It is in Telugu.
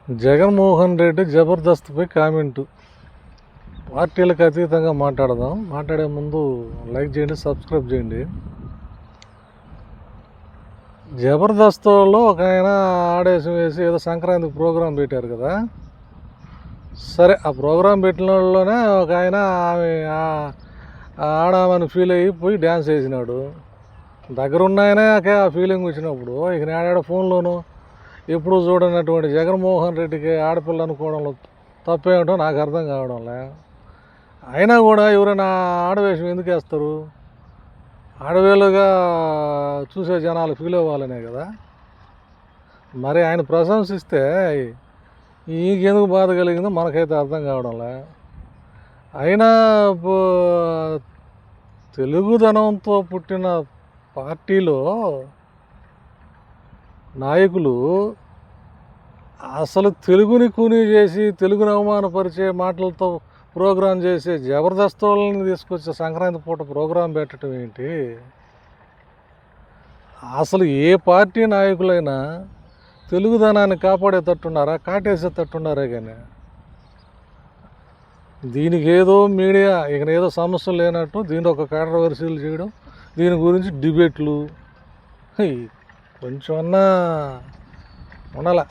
జగన్మోహన్ రెడ్డి జబర్దస్త్పై కామెంటు. పార్టీలకు అతీతంగా మాట్లాడదాం. మాట్లాడే ముందు లైక్ చేయండి, సబ్స్క్రైబ్ చేయండి. జబర్దస్త్లో ఒక ఆయన ఆడేసి వేసి ఏదో సంక్రాంతి ప్రోగ్రాం పెట్టారు కదా. సరే, ఆ ప్రోగ్రాం పెట్టిన వాళ్ళలోనే ఒక ఆయన ఆడామని ఫీల్ అయిపోయి డ్యాన్స్ వేసినాడు. దగ్గర ఉన్నాయనే ఆ ఫీలింగ్ వచ్చినప్పుడు ఇక ఆడాడ ఫోన్లోనూ ఎప్పుడు చూడనటువంటి జగన్మోహన్ రెడ్డికి ఆడపిల్ల అనుకోవడంలో తప్పేమిటో నాకు అర్థం కావడంలే. అయినా కూడా ఎవరైనా ఆడవేషం ఎందుకు వేస్తారు? ఆడవేలుగా చూసే జనాలు ఫీల్ అవ్వాలనే కదా. మరి ఆయన ప్రశంసిస్తే ఈకెందుకు బాధ కలిగిందో మనకైతే అర్థం కావడంలే. అయినా తెలుగుదనంతో పుట్టిన పార్టీలో నాయకులు అసలు తెలుగుని కూని చేసి తెలుగుని అవమానపరిచే మాటలతో ప్రోగ్రాం చేసే జబర్దస్త్ తీసుకొచ్చే సంక్రాంతి పూట ప్రోగ్రాం పెట్టడం ఏంటి? అసలు ఏ పార్టీ నాయకులైనా తెలుగుదనాన్ని కాపాడేటట్టున్నారా, కాటేసేటట్టున్నారే. కానీ దీనికి ఏదో మీడియా ఇక ఏదో సమస్యలు లేనట్టు దీని ఒక కాంట్రవర్సీలు చేయడం, దీని గురించి డిబేట్లు కొంచెమన్నా ఉండాల.